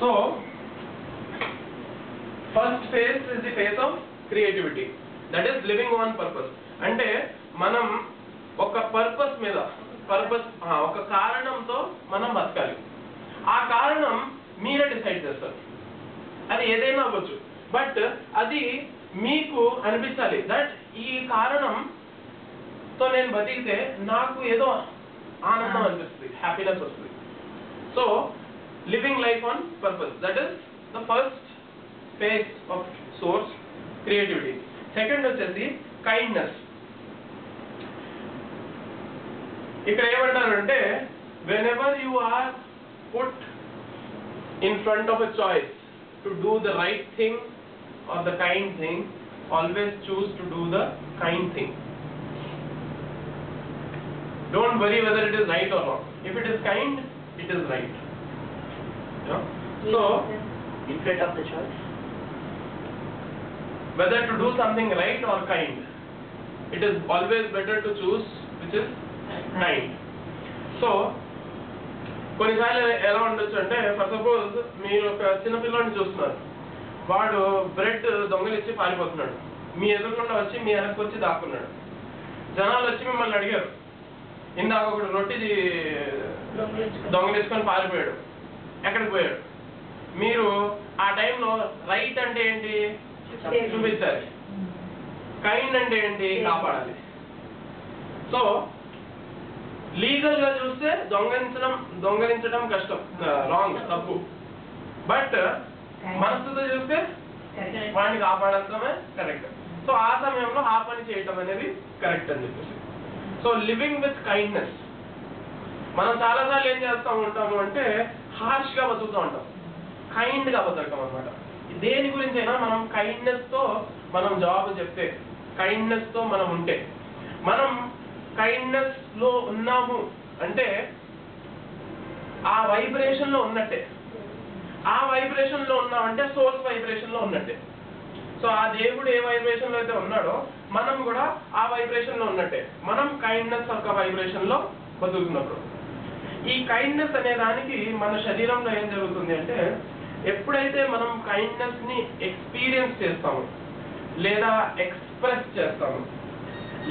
So first phase is the phase of creativity, that is living on purpose. అంటే మనం ఒక purpose మీద ఒక కారణంతో మనం బతకాలి. ఆ కారణం మీరే డిసైడ్ చేస్తారు, అది ఏదైనా అవ్వచ్చు, బట్ అది మీకు అనిపించాలి దట్ ఈ కారణంతో నేను బతికితే నాకు ఏదో ఆనందం అనిపిస్తుంది, హ్యాపీనెస్ వస్తుంది. So living life on purpose, that is the first phase of swords creativity. Second వచ్చేసి కైండ్నెస్. ఇక్కడ ఏమంటారంటే whenever you are put in front of a choice to do the right thing or the kind thing, always choose to do the kind thing. Don't worry whether it is right or wrong. If it is kind, it is right. Yeah? So in front of the choice, whether to do something right or kind, it is always better to choose which is kind. So కొన్నిసార్లు ఎలా ఉండొచ్చు అంటే, for suppose మీరు ఒక చిన్న పిల్లోడిని చూస్తున్నారు, వాడు బ్రెడ్ దొంగలిచ్చి పారిపోతున్నాడు, మీ ఎదురుకుండా వచ్చి మీ వెనక్కి వచ్చి దాక్కున్నాడు. జనాలు వచ్చి మిమ్మల్ని అడిగారు, ఇందాక ఒకడు రొట్టి దొంగలించుకొని పారిపోయాడు, ఎక్కడికి పోయాడు? మీరు ఆ టైంలో రైట్ అంటే ఏంటి చూపించాలి, కైండ్ అంటే ఏంటి కాపాడాలి. సో లీగల్ గా చూస్తే దొంగలించడం కష్టం, రాంగ్, తప్పు. బట్ మనసుతో చూస్తే వాడిని కాపాడటమే కరెక్ట్. సో ఆ సమయంలో ఆ పని చేయటం అనేది కరెక్ట్ అని చెప్పేసి. So living with kindness. మనం చాలాసార్లు ఏం చేస్తూ ఉంటాము అంటే హార్ష్ గా బతుకుతూ ఉంటాం, కైండ్ గా బతకం అనమాట. దేని గురించి అయినా మనం కైండ్నెస్ తో మనం జవాబు చెప్తే, కైండ్నెస్ తో మనం ఉంటే, మనం కైండ్నెస్ లో ఉన్నాము అంటే ఆ వైబ్రేషన్ లో ఉన్నట్టే. ఆ వైబ్రేషన్ లో ఉన్నామంటే సోర్స్ వైబ్రేషన్ లో ఉన్నట్టే. సో ఆ దేవుడు ఏ వైబ్రేషన్ లో అయితే ఉన్నాడో మనం కూడా ఆ వైబ్రేషన్ లో ఉన్నట్టే. మనం కైండ్నెస్ ఒక వైబ్రేషన్ లో బతుకుతున్నప్పుడు, ఈ కైండ్నెస్ అనే దానికి మన శరీరంలో ఏం జరుగుతుంది అంటే, ఎప్పుడైతే మనం కైండ్నెస్ ని ఎక్స్పీరియన్స్ చేస్తాము, లేదా ఎక్స్ప్రెస్ చేస్తాము,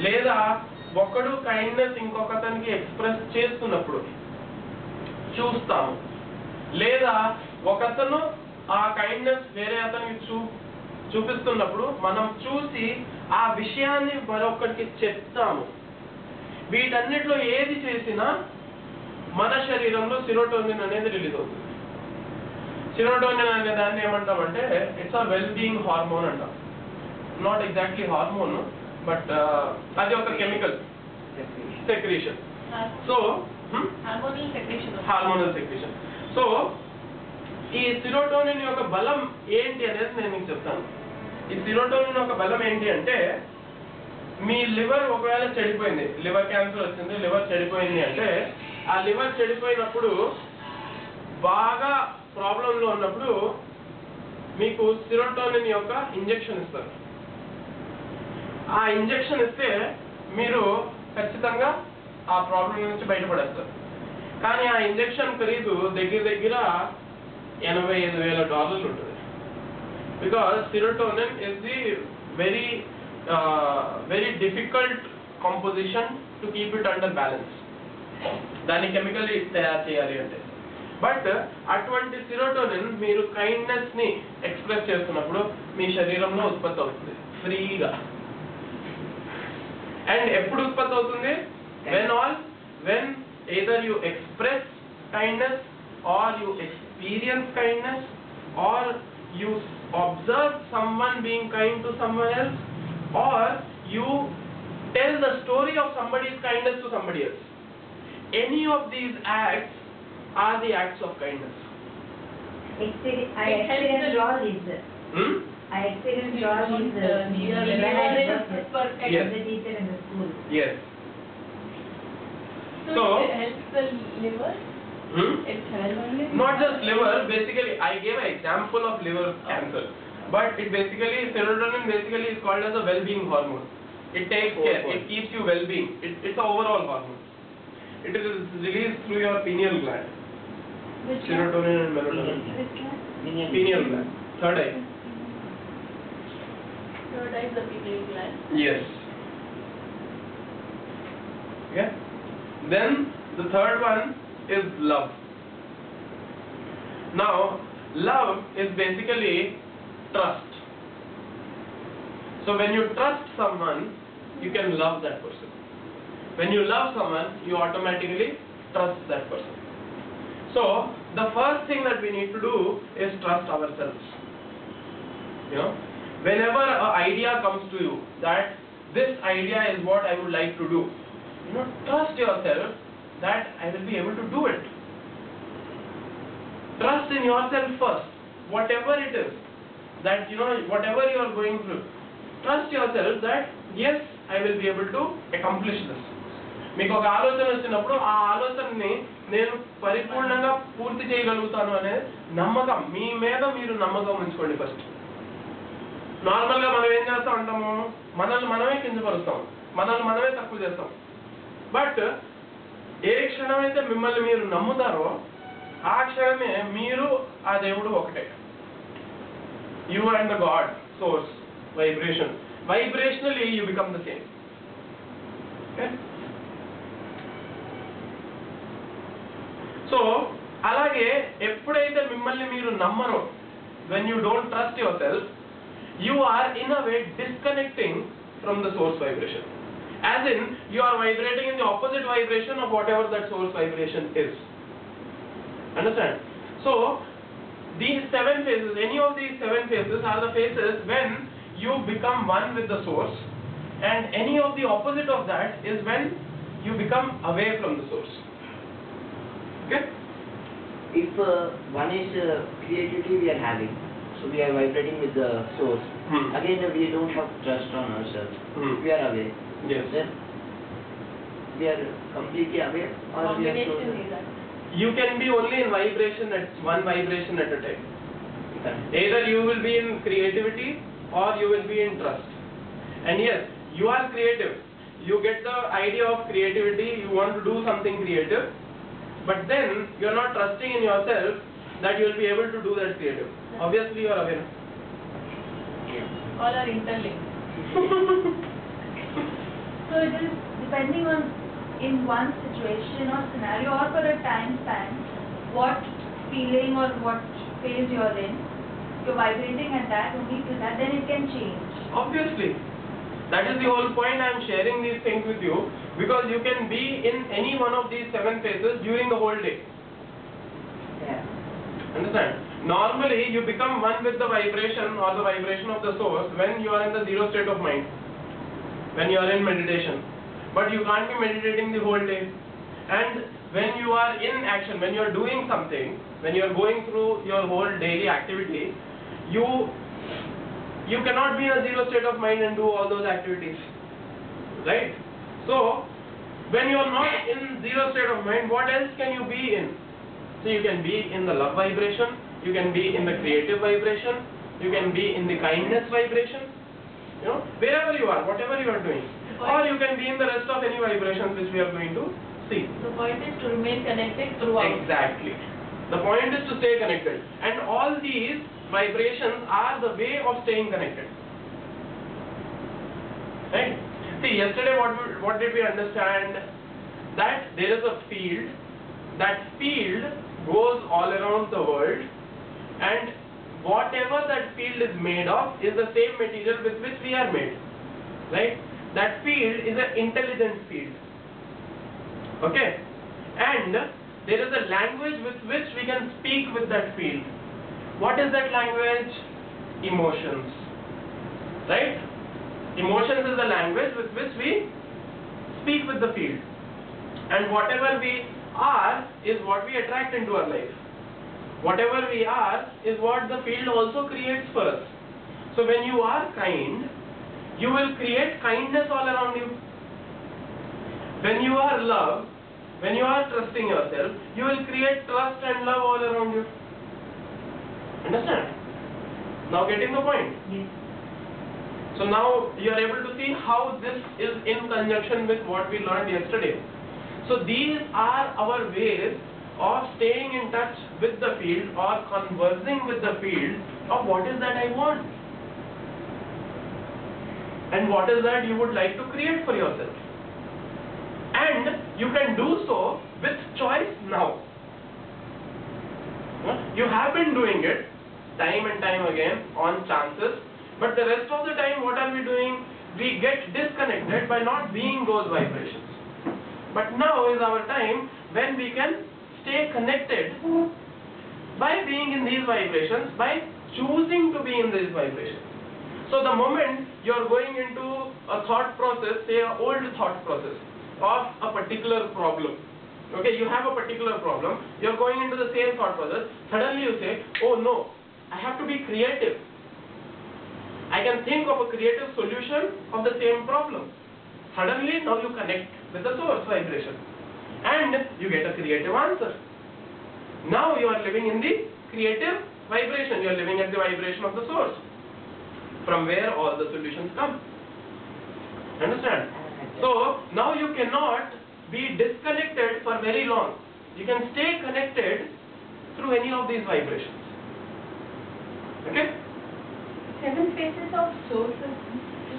లేదా ఒకడు కైండ్నెస్ ఇంకొకతనికి ఎక్స్ప్రెస్ చేస్తున్నప్పుడు చూస్తాము, లేదా ఒకతను ఆ కైండ్నెస్ వేరే అతనికి చూపిస్తున్నప్పుడు మనం చూసి ఆ విషయాన్ని మరొకరికి చెప్తాము. వీటన్నిటిలో ఏది చేసినా మన శరీరంలో సెరోటోనిన్ అనేది రిలీజ్ అవుతుంది. సెరోటోనిన్ అనే దాన్ని ఏమంటామంటే it's a well being hormone అంటాం. నాట్ ఎగ్జాక్ట్లీ హార్మోన్, బట్ అది ఒక chemical secretion. So hormonal secretion. So ఈ సెరోటోనిన్ యొక్క బలం ఏంటి అనేది నేను మీకు చెప్తాను. ఈ సెరోటోనిన్ యొక్క బలం ఏంటి అంటే, మీ లివర్ ఒకవేళ చెడిపోయింది, లివర్ క్యాన్సర్ వచ్చింది, లివర్ చెడిపోయింది అంటే, ఆ లివర్ చెడిపోయినప్పుడు బాగా ప్రాబ్లంలో ఉన్నప్పుడు మీకు సెరోటోనిన్ యొక్క ఇంజెక్షన్ ఇస్తారు. ఆ ఇంజెక్షన్ ఇస్తే మీరు ఖచ్చితంగా ఆ ప్రాబ్లం నుంచి బయటపడేస్తారు. కానీ ఆ ఇంజెక్షన్ ఖరీదు దగ్గర $85,000 ఉంటుంది. Because serotonin is the very difficult composition to keep it under balance. దాన్ని కెమికల్లీ తయారు చేయాలి అంటే. బట్ అటువంటి సెరోటోనిన్ మీరు కైండ్నెస్ ని ఎక్స్ప్రెస్ చేస్తున్నప్పుడు మీ శరీరంలో ఉత్పత్తి అవుతుంది ఫ్రీగా. అండ్ ఎప్పుడు ఉత్పత్తి అవుతుంది? when either you express kindness or you experience kindness or you observe someone being kind to someone else or you tell the story of somebody's kindness to somebody else. Any of these acts are the acts of kindness. I experienced all these. I experienced all these when I was the teacher in the school. Yes. So it helps the liver? It helps. Not just liver, basically I gave an example of liver cancer. But it basically, serotonin basically is called as a well-being hormone. It takes care, it keeps you well-being. It's an overall hormone. It is released through your pineal gland. Which one? serotonin and melatonin. Which one? Pineal gland, third eye. Third eye is the pineal gland. Yes. Okay. Then the third one is love. Now, love is basically trust. So when you trust someone, you can love that person. When you love someone, you automatically trust that person. So the first thing that we need to do is trust ourselves. You know, whenever an idea comes to you that this idea is what I would like to do, you know, trust yourself that I will be able to do it. Trust in yourself first, whatever it is that, you know, whatever you are going through, trust yourself that yes, I will be able to accomplish this. మీకు ఒక ఆలోచన వచ్చినప్పుడు ఆ ఆలోచనని నేను పరిపూర్ణంగా పూర్తి చేయగలుగుతాను అనే నమ్మకం, మీ మీద మీరు నమ్మకం ఉంచుకోండి ఫస్ట్. నార్మల్గా మనం ఏం చేస్తూ ఉంటాము, మనల్ని మనమే కించపరుస్తాం, మనల్ని మనమే తక్కువ చేస్తాం. బట్ ఏ క్షణమైతే మిమ్మల్ని మీరు నమ్ముతారో ఆ క్షణమే మీరు ఆ దేవుడు ఒకటే. You and the god source vibration, vibrationally you become the same. So అలాగే ఎప్పుడైతే మిమ్మల్ని మీరు నమ్మరో, when you don't trust yourself, you are in a way disconnecting from the source vibration. As in, you are vibrating in the opposite vibration of whatever that source vibration is. Understand? So, these 7 phases, any of these 7 phases are the phases when you become one with the source, and any of the opposite of that is when you become away from the source. Okay? If one is creativity we are having, so we are vibrating with the source. Again, we don't have trust on ourselves. We are away. Yes. Then we are completely away, or we are Combination closer. is that. You can be only in vibration at one vibration at a time. Correct. Either you will be in creativity or you will be in trust. And yes, you are creative. You get the idea of creativity, you want to do something creative, but then you are not trusting in yourself that you will be able to do that creative. Obviously you are aware. Yeah. All are interlinked. So it is depending on in one situation or scenario or for a time span, what feeling or what phase you are in, you're vibrating at that, only to that, then it can change. Obviously. That is the whole point I am sharing these things with you, because you can be in any one of these 7 phases during the whole day. Yeah. Understand? Normally you become one with the vibration or the vibration of the source when you are in the zero state of mind, when you are in meditation. But you can't be meditating the whole day. And when you are in action, when you are doing something, when you are going through your whole daily activity, you cannot be in a zero state of mind and do all those activities. Right? So, when you are not in zero state of mind, what else can you be in? So you can be in the love vibration, you can be in the creative vibration, you can be in the kindness vibration, you know, wherever you are, whatever you are doing. Or you can be in the rest of any vibrations which we are going to see. The point is to remain connected throughout. Exactly. The point is to stay connected. And all these vibrations are the way of staying connected. Right? See, yesterday what did we understand? That there is a field. That field goes all around the world, and whatever that field is made of is the same material with which we are made. Right? That field is an intelligent field. Okay? And there is a language with which we can speak with that field. What is that language? Emotions. Right? Emotions is the language with which we speak with the field. And whatever we are is what we attract into our life. Whatever we are is what the field also creates for us. So when you are kind, you will create kindness all around you. When you are love, when you are trusting yourself, you will create trust and love all around you. Understand? Now getting the point? Yes. So now you are able to see how this is in conjunction with what we learned yesterday. So these are our ways of staying in touch with the field or conversing with the field of what is that I want and what is that you would like to create for yourself. And you can do so with choice now. You have been doing it time and time again on chances, but the rest of the time what are we doing? We get disconnected by not being those vibrations. But now is our time when we can stay connected by being in these vibrations, by choosing to be in these vibrations. So the moment you are going into a thought process, say an old thought process of a particular problem, okay, you have a particular problem, you are going into the same thought process, suddenly you say, oh no, I have to be creative. I can think of a creative solution of the same problem. Suddenly now you connect with the source vibration and you get a creative answer. Now you are living in the creative vibration, you are living at the vibration of the source, from where all the solutions come. Understand? So now you cannot be disconnected for very long. You can stay connected through any of these vibrations. Okay? 7 phases of sources.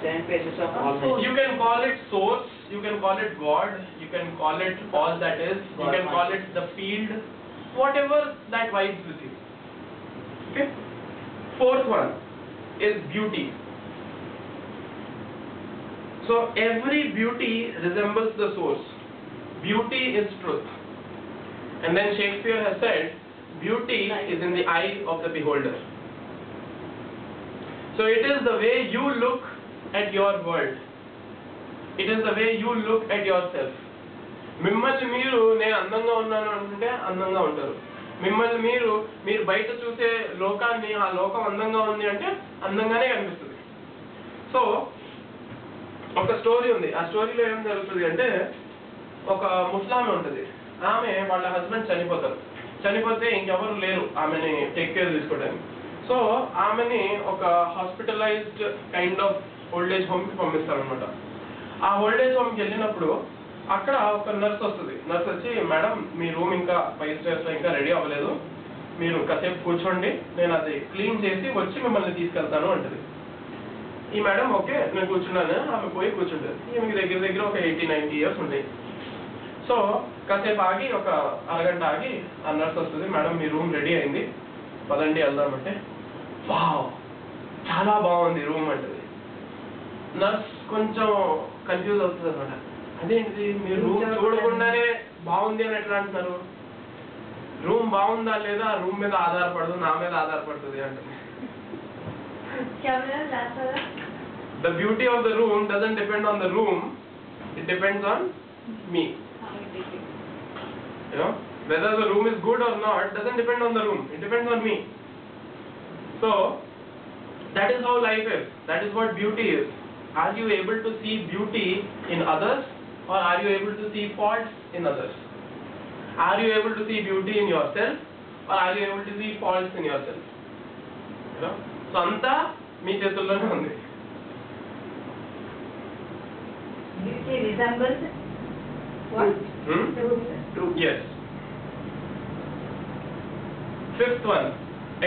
7 phases of all. You can call it source, you can call it God, you can call it all that is, you can call it the field, whatever that vibes with you. Okay? Fourth one is beauty. So every beauty resembles the source. Beauty is truth. And then Shakespeare has said, beauty is in the eye of the beholder. So it is the way you look at your world. It is the way you look at yourself. మిమ్మల్ని మీరు నేను అందంగా ఉన్నాను అనుకుంటే అందంగా ఉంటారు. మిమ్మల్ని మీరు బయట చూసే లోకాన్ని ఆ లోకం అందంగా ఉంది అంటే అందంగానే కనిపిస్తుంది. సో ఒక స్టోరీ ఉంది. ఆ స్టోరీలో ఏం జరుగుతుంది అంటే ఒక ముస్లాం ఉంటుంది. ఆమె వాళ్ళ హస్బెండ్ చనిపోతారు. చనిపోతే ఇంకెవరు లేరు ఆమెని టేక్ కేర్ తీసుకోవడానికి. సో ఆమెని ఒక hospitalized kind of old age హోమ్కి పంపిస్తారు అనమాట. ఆ ఓల్డ్ ఏజ్ హోమ్కి వెళ్ళినప్పుడు అక్కడ ఒక నర్స్ వస్తుంది. నర్స్ వచ్చి, మేడం మీ రూమ్ ఇంకా 5 స్టార్స్లో ఇంకా రెడీ అవ్వలేదు, మీరు కాసేపు కూర్చోండి, నేను అది క్లీన్ చేసి వచ్చి మిమ్మల్ని తీసుకెళ్తాను అంటది. ఈ మేడం ఓకే నేను కూర్చున్నాను, ఆమె పోయి కూర్చుంటుంది. ఈమెకి దగ్గర దగ్గర ఒక 80-90 ఇయర్స్ ఉంటాయి. సో కాసేపు ఆగి ఒక అరగంట ఆగి ఆ నర్స్ వస్తుంది, మేడం మీ రూమ్ రెడీ అయింది, పదండి వెళ్దామంటే, వావ్ చాలా బాగుంది రూమ్ అంటది. నర్స్ కొంచెం కన్ఫ్యూజ్ అవుతుంది అనమాట. అదేంటి మీరు రూమ్ చూడకుండానే బాగుంది అని ఎట్లా అంటున్నారు? రూమ్ బాగుందా లేదా రూమ్ మీద ఆధారపడదు, నా మీద ఆధారపడుతుంది అంటుంది. The beauty of the room doesn't depend on the room, it depends on me. You know, whether the room is good or not doesn't depend on the room, it depends on me. So that is how life is, that is what beauty is. Are you able to see beauty in others, or are you able to see faults in others? Are you able to see beauty in yourself, or are you able to see faults in yourself? You know, so anta మీ చేతుల్లోనే ఉంది. Beauty resembles what? Truth. Yes. Fifth one,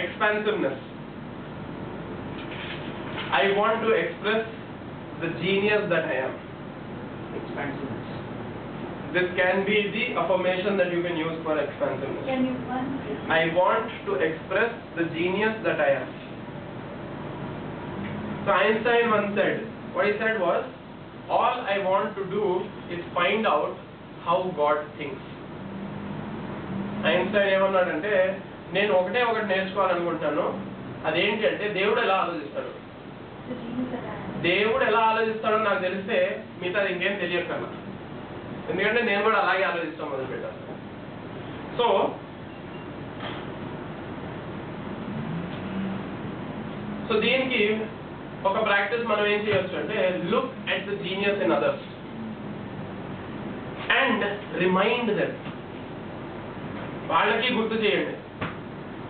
expansiveness. I want to express the genius that I am. Expansiveness. This can be the affirmation that you can use for expansiveness. Can you one? I want to express the genius that I am. So Einstein once said, what he said was, all I want to do is find out how God thinks. Einstein ఏమన్నాడంటే, నేను ఒకటి నేర్చుకోవాలనుకుంటున్నాను, అదేంటి అంటే దేవుడు ఎలా ఆలోచిస్తాడు. దేవుడు ఎలా ఆలోచిస్తాడో నాకు తెలిస్తే మిగతా ఇంకేం తెలియకన్నా, ఎందుకంటే నేను కూడా అలాగే ఆలోచిస్తాను మొదలుపెట్టాను. సో దీనికి ఒక ప్రాక్టీస్ మనం ఏం చేయొచ్చు అంటే, look at the genius in others and remind them. వాళ్ళకి గుర్తు చేయండి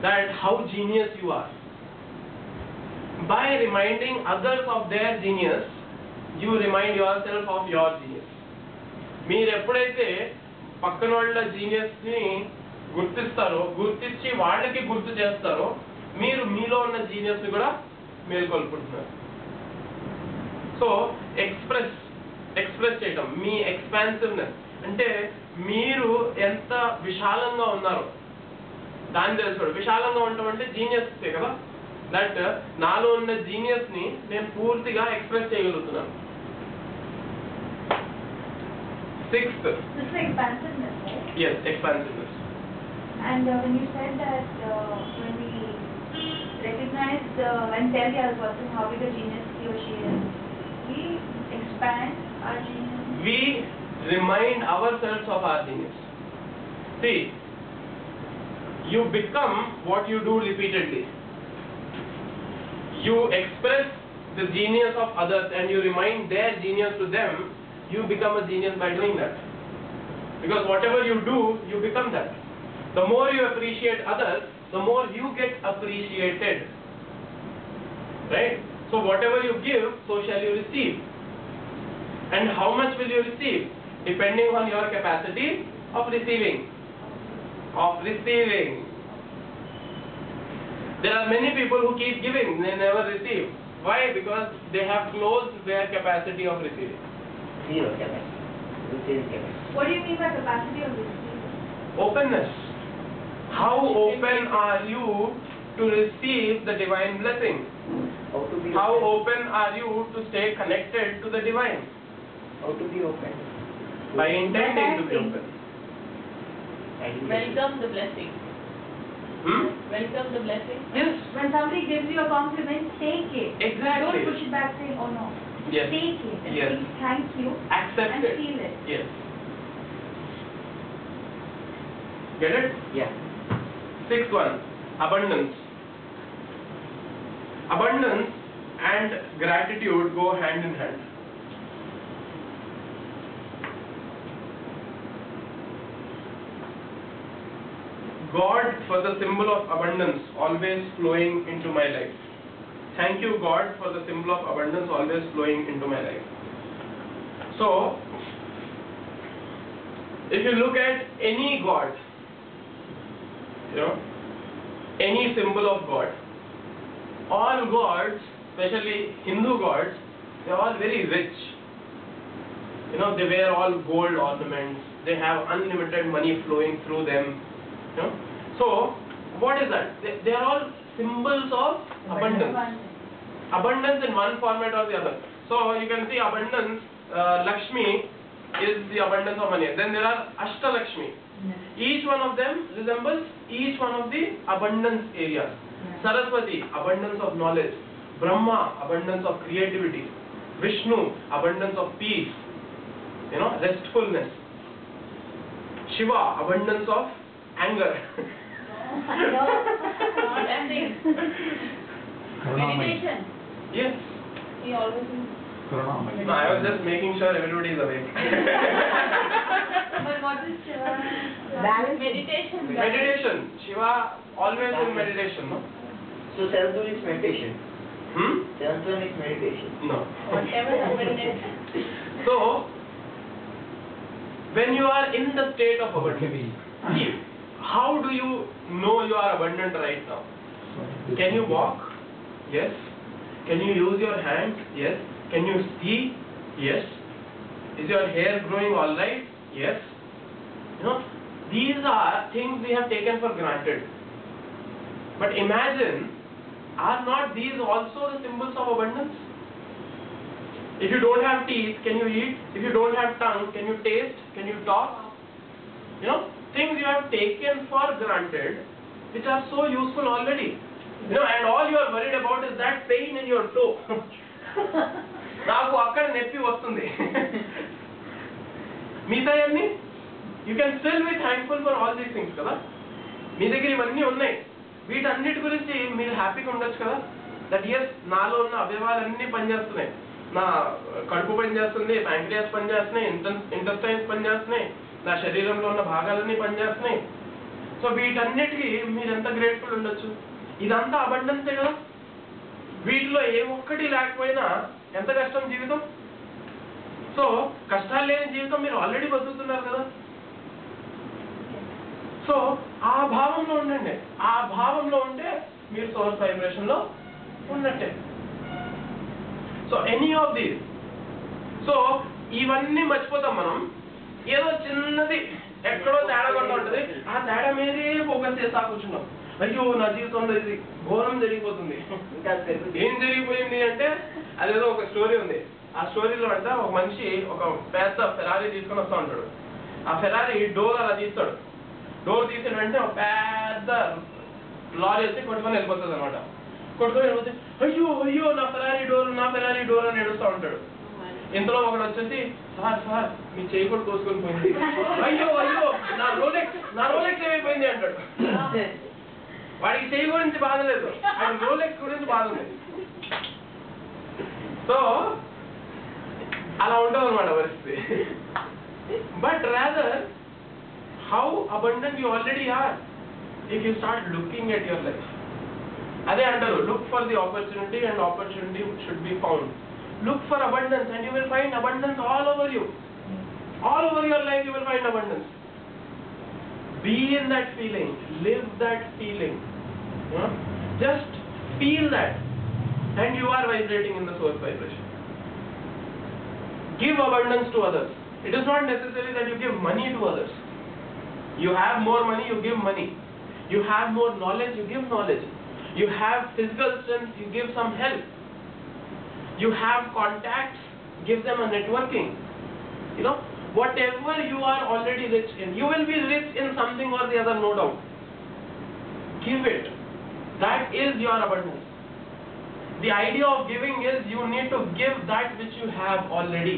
that how genius you are. By reminding others of their genius, you remind yourself of your genius. మీరు ఎప్పుడైతే పక్కన వాళ్ళ జీనియస్ ని గుర్తిస్తారో, గుర్తించి వాళ్ళకి గుర్తు చేస్తారో, మీరు మీలో ఉన్న జీనియస్ ని కూడా మేల్కొల్పుకుంటున్నారు. సో ఎక్స్ప్రెస్ చేయటం, మీ ఎక్స్పాన్సివ్నెస్ అంటే మీరు ఎంత విశాలంగా ఉన్నారో దాన్ని తెలుసుకోండి. విశాలంగా ఉండటం అంటే జీనియస్ కదా, దట్ నాలో ఉన్న జీనియస్ ని నేను పూర్తిగా ఎక్స్ప్రెస్ చేయగలుగుతున్నాను. Sixth. This is expansiveness, right? Yes, expansiveness. And when you said that when we recognize and tell the other person how big a genius he or she is, we expand our genius. We remind ourselves of our genius. See, you become what you do repeatedly. You express the genius of others and you remind their genius to them. You become a genius by doing that. Because whatever you do, you become that. The more you appreciate others, the more you get appreciated. Right? So whatever you give, so shall you receive. And how much will you receive? Depending on your capacity of receiving. There are many people who keep giving, they never receive. Why? Because they have closed their capacity of receiving. Zero capacity. Receiving capacity. What do you mean by capacity of receiving? Openness. How open are you to receive the divine blessing? How open are you to stay connected to the divine? How to be open? By intending to be open. Welcome the blessing. Welcome the blessing. Yes. When somebody gives you a compliment, take it. Exactly. Don't push it back saying, oh no. Yes. Take it. And Yes. say, thank you. Accept and it. feel it. Yes. Get it? Yeah. Sixth one, abundance. Abundance and gratitude go hand in hand. God for the symbol of abundance always flowing into my life. Thank you, God, for the symbol of abundance always flowing into my life. So, if you look at any God, any symbol of God, all gods, especially Hindu gods, they are all very rich. They wear all gold ornaments, they have unlimited money flowing through them. So, what is that? They are all symbols of abundance. Abundance in one format or the other. So, you can see abundance, Lakshmi is the abundance of money. Then there are Ashtalakshmi. Each one of them resembles each one of the abundance areas. Saraswati, abundance of knowledge. Brahma, abundance of creativity. Vishnu, abundance of peace. Restfulness. Shiva, abundance of anger. Meditation. Yes. He always is. No, I was just making sure everybody is awake. But what is Shiva? Meditation. Meditation. Shiva always in meditation, no? So seventh one is meditation. Seventh one is meditation. No. Whatever the meditation. So, when you are in the state of abundance, how do you know you are abundant right now? Can you walk? Yes. Can you use your hands? Yes. Can you see? Yes. Is your hair growing all right? Yes. These are things we have taken for granted. But imagine, are not these also the symbols of abundance? If you don't have teeth, can you eat? If you don't have tongue, can you taste? Can you talk? Things you have taken for granted, which are so useful already. And all you are worried about is that pain in your toe. నాకు అక్కడ నొప్పి వస్తుంది. మిగతాయన్నీ you can still be thankful for all these things కదా. మీ దగ్గర ఇవన్నీ ఉన్నాయి, వీటన్నిటి గురించి మీరు హ్యాపీగా ఉండొచ్చు కదా. దట్ ఇయర్స్ నాలో ఉన్న అవయవాలన్నీ పనిచేస్తున్నాయి. నా కడుపు పనిచేస్తుంది, ప్యాంక్రియాస్ పనిచేస్తున్నాయి, ఇంటెస్టైన్స్ పనిచేస్తున్నాయి, నా శరీరంలో ఉన్న భాగాలన్నీ పనిచేస్తున్నాయి. సో వీటన్నిటికీ మీరు ఎంత గ్రేట్ఫుల్ ఉండొచ్చు. ఇదంతా అబండెన్సే కదా. వీటిలో ఏ ఒక్కటి లేకపోయినా ఎంత కష్టం జీవితం. సో కష్టాలు లేని జీవితం మీరు ఆల్రెడీ బతుకుతున్నారు కదా. సో ఆ భావంలో ఉండండి. ఆ భావంలో ఉంటే మీరు సోర్స్ వైబ్రేషన్ లో ఉన్నట్టే. So any of these. So ఇవన్నీ మర్చిపోతాం మనం. ఏదో చిన్నది ఎక్కడో తేడా కొడతా ఉంటుంది, ఆ తేడా మీదే ఫోకస్ చేస్తా కూర్చున్నాం. అయ్యో నా జీవితంలో ఇది ఘోరం జరిగిపోతుంది. ఏం జరిగిపోయింది అంటే అదేదో ఒక స్టోరీ ఉంది. ఆ స్టోరీలో అంటే ఒక మనిషి ఒక పెద్ద ఫెరారీ తీసుకొని వస్తూ ఉంటాడు. ఆ ఫెరారీ డోర్ అలా తీస్తాడు. డోర్ తీసిన వెంటనే ఒక పెద్ద లారీ వచ్చి కొట్టుకొని వెళ్ళిపోతుంది అనమాట. కొట్టుకొని వెళ్ళిపోతే అయ్యో అయ్యో నా ఫెరారీ డోర్ అని ఏడుస్తూ ఉంటాడు. ఇంతలో ఒకడు వచ్చేసి సార్ మీ చేయి కూడా కోసుకొని పోయింది. అయ్యో అయ్యో నా రోలెక్స్ ఏమైపోయింది అంటాడు. వాడికి చేయి గురించి బాధ లేదు, ఆయన రోలెక్స్ గురించి బాధ ఉంది. సో అలా ఉంటుంది అనమాట పరిస్థితి. But rather how abundant you already are if you start looking at your life. అదే అంటారు, look for the opportunity and opportunity should be found. Look for abundance and you will find abundance all over you. All over your life you will find abundance. Be in that feeling, live that feeling. Just feel that and you are vibrating in the source vibration. Give abundance to others. It is not necessary that you give money to others. You have more money, you give money. You have more knowledge, you give knowledge. You have physical strength, you give some help. You have contacts, give them a networking. You know, whatever you are already rich in, you will be rich in something or the other, no doubt. Give it. That is your abundance. The idea of giving is you need to give that which you have already.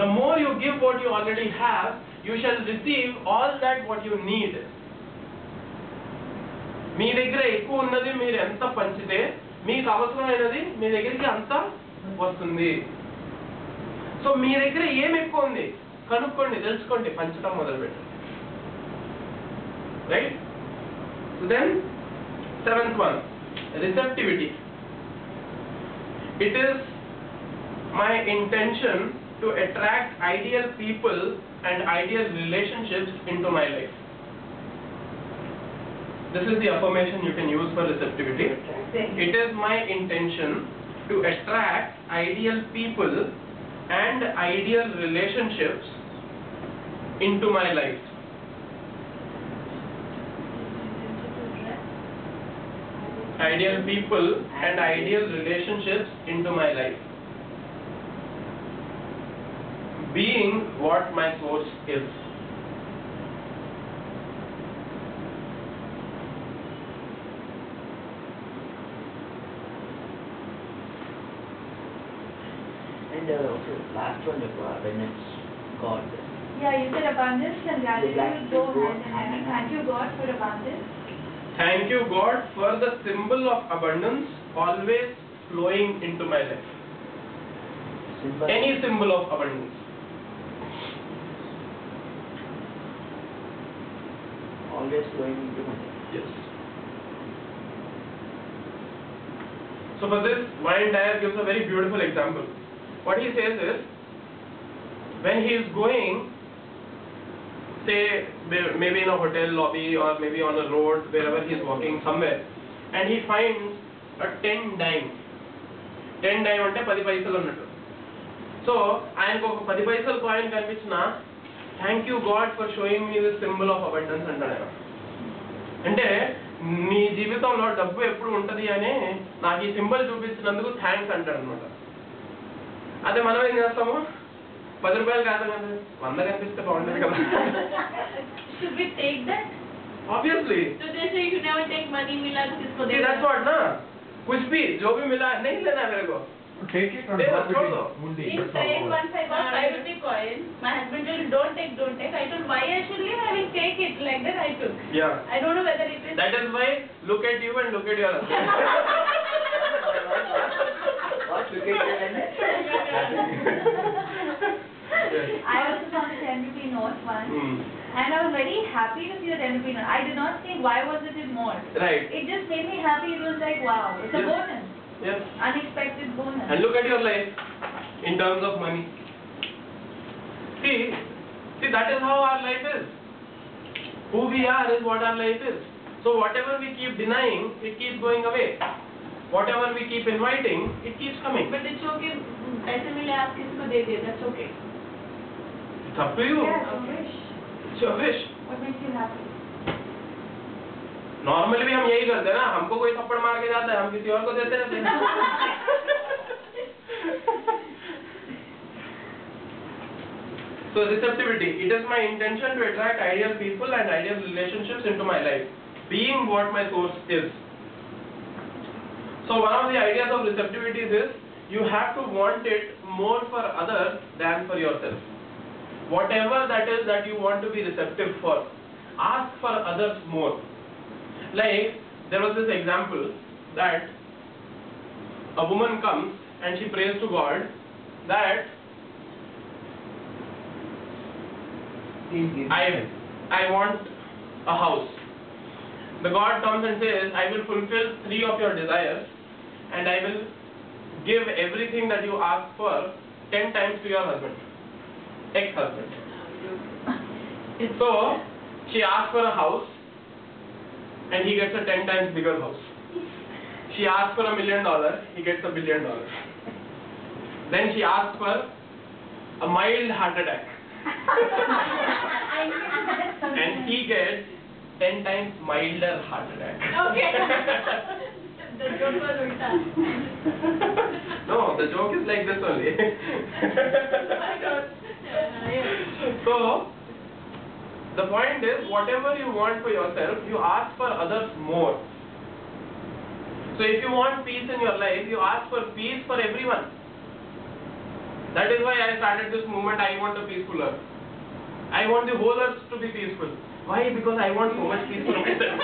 The more you give what you already have, you shall receive all that what you need. మీ దగ్గర ఎక్కువ ఉన్నది మీరు ఎంత పంచితే మీకు అవసరమైనది మీ దగ్గరికి అంతా వస్తుంది. సో మీ దగ్గర ఏం ఎక్కువ ఉంది కనుక్కోండి, తెలుసుకోండి, పంచడం మొదలుపెట్టండి. Right? So then seventh one, receptivity. It is my intention to attract ideal people and ideal relationships into my life. This is the affirmation you can use for receptivity. It is my intention to attract ideal people and ideal relationships into my life. Ideal people and ideal relationships into my life. Being what my source is. And last one, abundance, God. Yeah, you said abundance and gratitude go hand in hand. Thank you, God, for abundance. Thank you, God, for the symbol of abundance always flowing into my life. Any symbol of abundance. Always flowing into my life. Yes. So for this, Wayne Dyer gives a very beautiful example. What he says is, when he is going, say maybe in a hotel lobby or maybe on a road, wherever he is walking somewhere, and he finds a 10 dime. 10 dime అంటే 10 పైసలు అన్నట్టు. So ఆయనకు ఒక 10 పైసలు coin కనిపించిన, thank you God for showing me this symbol of abundance అంటాడు ఆయన. అంటే నీ జీవితంలో డబ్బు ఎప్పుడు ఉంటుంది అని నాకు ఈ సింబల్ చూపించినందుకు థ్యాంక్స్ అంటాడు అనమాట. అదే మనం ఏం చేస్తాము, 10 రూపాయలు కాదు కదా, 100 కనిపిస్తే బాగుంటుంది కదా. Should we take that? Obviously. So they say you never take money, मिला तो किसको See, देना? that's what ना, कुछ भी जो भी मिला नहीं लेना मेरे को. Take it and They drop छोड़ it दो. in Mundi. In That's train all. once I got 5 rupee coin, my husband told don't take. I told why I should leave, I will take it. Like that I took. Yeah. I don't know whether it is. That is why look at you and look at your husband. What? Look at I also saw the 10 rupee note once, and I was very happy to see the 10 rupee note. I did not think why was it in more. Right. It just made me happy. It was like wow, it's a Yes. bonus, Yes. unexpected bonus. And look at your life in terms of money. See, that is how our life is. Who we are is what our life is. So whatever we keep denying, it keeps going away. Whatever we keep inviting, it keeps coming. But it's okay. ऐसे मिले आप किसी को दे दिए, that's okay. It's up to you. Yeah, it's a wish. It's your wish. What makes you happy? Normally भी हम यही करते हैं ना, हमको कोई थप्पड़ मार के जाता है, हम किसी और को देते रहते हैं. So receptivity, it is my intention to attract ideal people and ideal relationships into my life, being what my source is. So one of the ideas of receptivity is you have to want it more for others than for yourself. Whatever that is that you want to be receptive for, ask for others more. Like, there was this example that a woman comes and she prays to God that I want a house. The God comes and says, I will fulfill 3 of your desires and I will give everything that you ask for 10 times to your husband, ex-husband. So, she asks for a house and he gets a 10 times bigger house. She asks for $1 million, he gets $1 billion. Then she asks for a mild heart attack. And he gets 10 times milder heart attack. Okay. The joke was ulta. No, the joke is like this only. I don't. So, the point is, whatever you want for yourself, you ask for others more. So if you want peace in your life, you ask for peace for everyone. That is why I started this movement, I want a peaceful earth. I want the whole earth to be peaceful. Why? Because I want so much peace for myself.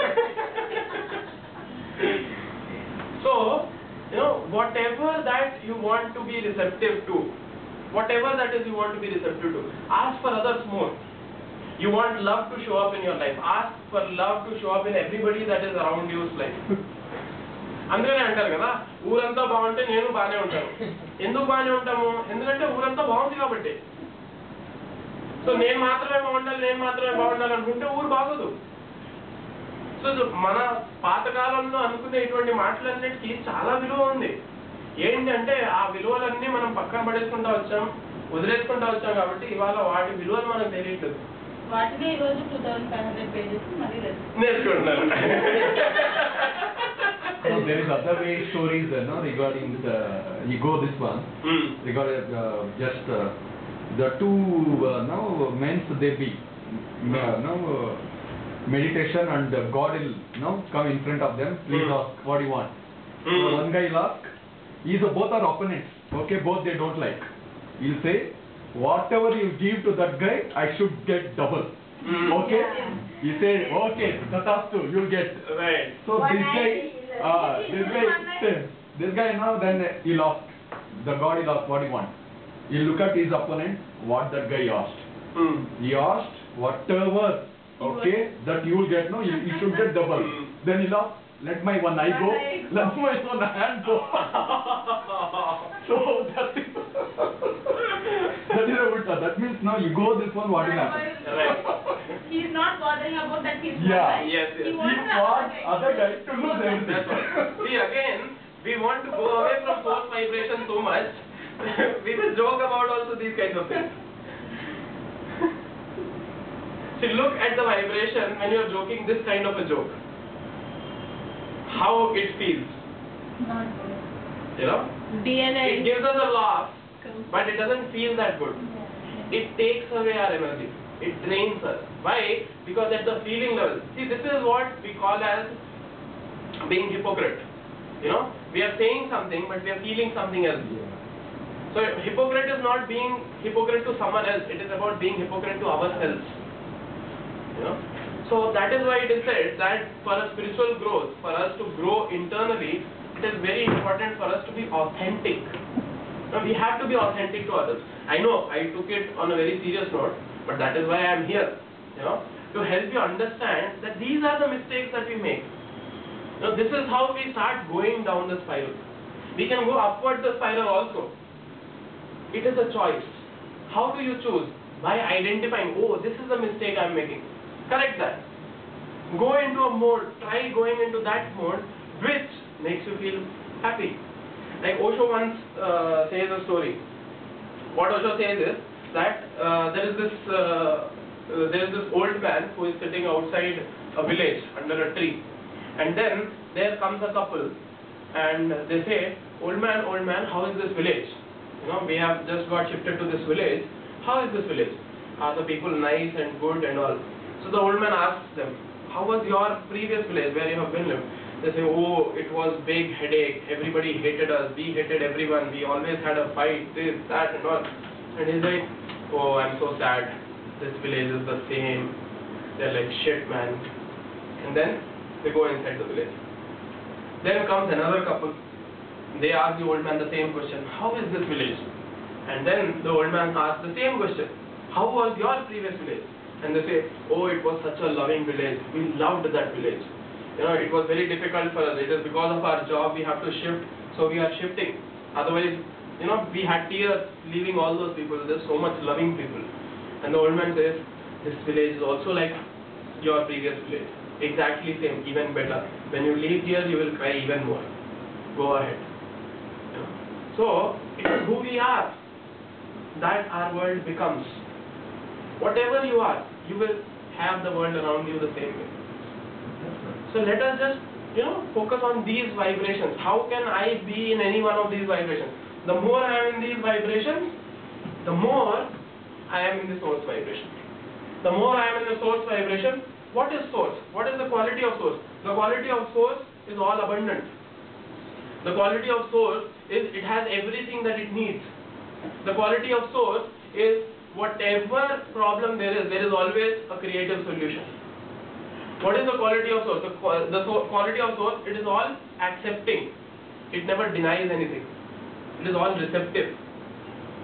So, whatever that you want to be receptive to, whatever that is you want to be receptive to, ask for others more. You want love to show up in your life, ask for love to show up in everybody that is around you's life. అందుకనే అంటారు కదా, ఊరంతా బాగుంటే నేను బాగానే ఉంటాను. ఎందుకు బాగానే ఉంటాము? ఎందుకంటే ఊరంతా బాగుంది కాబట్టి. సో నేను మాత్రమే బాగుండాలి అనుకుంటే ఊరు బాగోదు. సో మన పాతకాలంలో అనుకునే ఇటువంటి మాటలన్నిటికీ చాలా విలువ ఉంది. ఏంటంటే ఆ విలువలన్నీ మనం పక్కన పడేసుకుంటా వచ్చాం, వదిలేసుకుంటా వచ్చాం కాబట్టి ఇవాళ వాటి విలువలు మనకు తెలియట్లేదు. వాటిని ఈ రోజు 2500 pages మళ్ళీ నేర్చుకుంటున్నారు. There is other way stories regarding the ego, this one regarding just the two men they be meditation and God will come in front of them, please ask what you want. So one guy will ask, both are opponents, okay, both they don't like. He'll say, whatever you give to that guy, I should get double. Okay? He said, okay, tatastu, you'll get. Right. So this guy now then he lost. The God will ask what he want. He look at his opponent, what that guy asked. He asked whatever, okay, that you will get, no, you should get double. Then he lost. Let my one eye go, let my one hand go. So that is a ulta. That means now you go this one, what will happen? Right. He's not bothering about that he's Yeah. right. Yes. He He wants wants other guy to lose everything. That's right. See, again, we want to go away from source vibration so much, we will joke about also these kinds of things. See, look at the vibration when you are joking this kind of a joke. How it feels. Not good. DNA. It gives us a laugh, but it doesn't feel that good. It takes away our energy. It drains us. Why? Because at the feeling level. See, this is what we call as being hypocrite. We are saying something, but we are feeling something else. So, hypocrite is not being hypocrite to someone else. It is about being hypocrite to ourselves. So, that is why it is said that for a spiritual growth, for us to grow internally, it is very important for us to be authentic. Now, we have to be authentic to others. I know I took it on a very serious note, but that is why I am here, to help you understand that these are the mistakes that we make. This is how we start going down the spiral. We can go upward the spiral also. It is a choice. How do you choose? By identifying, oh, this is the mistake I am making. Correct that. Go into a mode, try going into that mode which makes you feel happy. Like Osho once says a story. What Osho says is that there is this old man who is sitting outside a village under a tree, and then there comes a couple and they say, old man, how is this village? You know, we have just got shifted to this village. How is this village? Are the people nice and good and all? So the old man asks them, how was your previous village where you have been lived? They say, oh, it was big headache. Everybody hated us. We hated everyone. We always had a fight, this, that and all. And he's like, oh, I'm so sad. This village is the same. They're like, shit, man. And then they go inside the village. Then comes another couple. They ask the old man the same question, how is this village? And then the old man asks the same question, how was your previous village? And they say, oh, it was such a loving village. We loved that village. You know, it was very difficult for us. It is because of our job we have to shift, so we are shifting. Otherwise, you know, we had tears leaving all those people. There's so much loving people. And the old man says, this village is also like your previous village. Exactly same, even better. When you leave here, you will cry even more. Go ahead. You know? So, it is who we are that our world becomes. Whatever you are, you will have the world around you the same way. So let us just, you know, focus on these vibrations. How can I be in any one of these vibrations? The more I am in these vibrations, the more I am in the source vibration. The more I am in the source vibration, what is source? What is the quality of source? The quality of source is all abundant. The quality of source is it has everything that it needs. The quality of source is whatever problem there is always a creative solution. What is the quality of source? The quality of source, it is all accepting. It never denies anything. It is all receptive.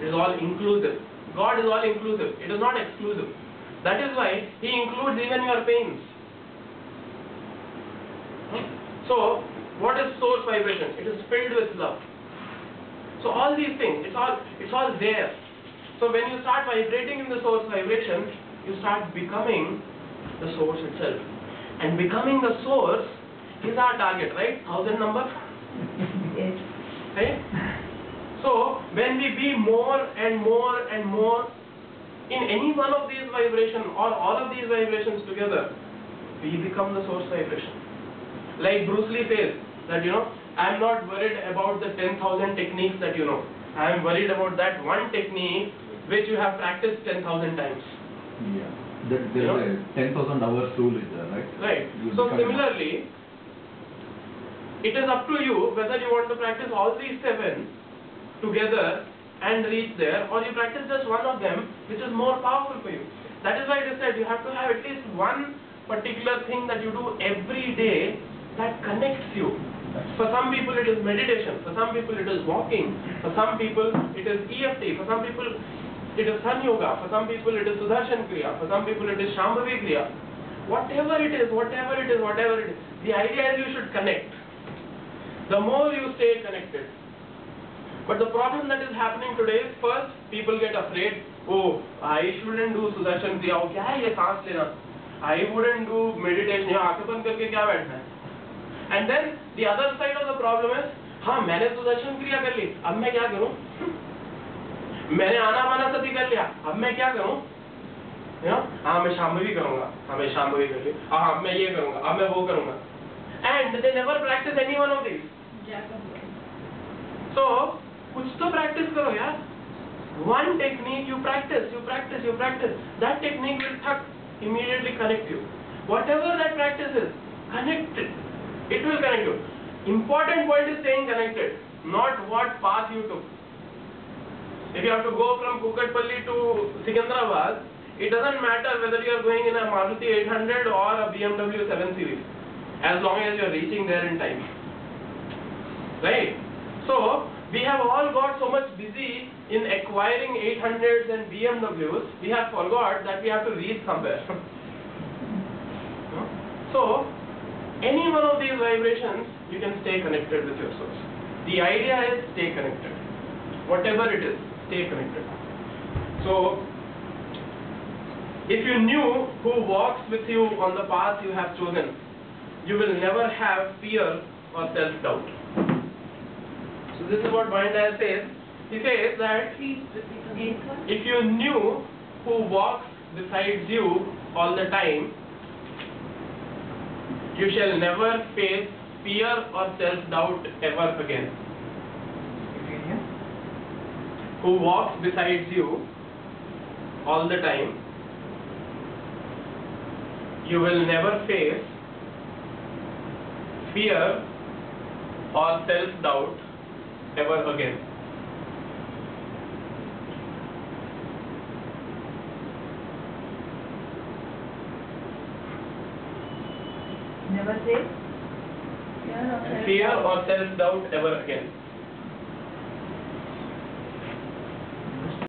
It is all inclusive. God is all inclusive. It is not exclusive. That is why He includes even your pains. So, what is source vibration? It is filled with love. So all these things, it's all there. So when you start vibrating in the source vibration, you start becoming the source itself. And becoming the source is our target, right? 1000 number? Yes. Right? So when we be more and more and more in any one of these vibrations or all of these vibrations together, we become the source vibration. Like Bruce Lee says that, you know, I am not worried about the 10,000 techniques that you know. I am worried about that one technique which you have practiced 10,000 times. Yeah. There's a 10,000 hours rule is there, right? Right. So similarly, it is up to you whether you want to practice all these 7 together and reach there, or you practice just one of them which is more powerful for you. That is why it is said you have to have at least one particular thing that you do every day that connects you. For some people it is meditation, for some people it is walking, for some people it is EFT, for some people it is Sun Yoga, for some people it is Sudarshan Kriya, for some people it is Shambhavi Kriya. Whatever it is, the idea is you should connect. The more you stay connected. But the problem that is happening today is, first, people get afraid, oh, I shouldn't do Sudarshan Kriya, oh, kya hai ye saans lena? I wouldn't do meditation, ya aankhein band karke kya baithna hai? And then, the other side of the problem is, हाँ मैंने सुदर्शन क्रिया कर ली, अब मैं क्या करूँ? मैंने आनापानसति कर लिया, अब मैं क्या करूँ? हाँ मैं शांभवी करूँगा, हाँ मैं शांभवी कर ली, हाँ मैं ये करूँगा, अब मैं वो करूँगा. And they never practice any one of these. So कुछ तो practice करो यार. One technique you practice. That technique will immediately connect you. Whatever that practice is, connect it. It will connect you. Important point is staying connected, not what path you took. If you have to go from Kukatpalli to Secunderabad, it doesn't matter whether you are going in a Maruti 800 or a BMW 7 Series, as long as you are reaching there in time. Right? So, we have all got so much busy in acquiring 800s and BMWs, we have forgot that we have to reach somewhere. So, any one of these vibrations, you can stay connected with your source. The idea is stay connected. Whatever it is, stay connected. So, If you knew who walks with you on the path you have chosen, you will never have fear or self-doubt. So this is what Monish says. He says that if you knew who walks beside you all the time, you shall never face fear or self-doubt ever again. Who walks beside you all the time, you will never face fear or self-doubt ever again. Never say Fear or self-doubt ever again.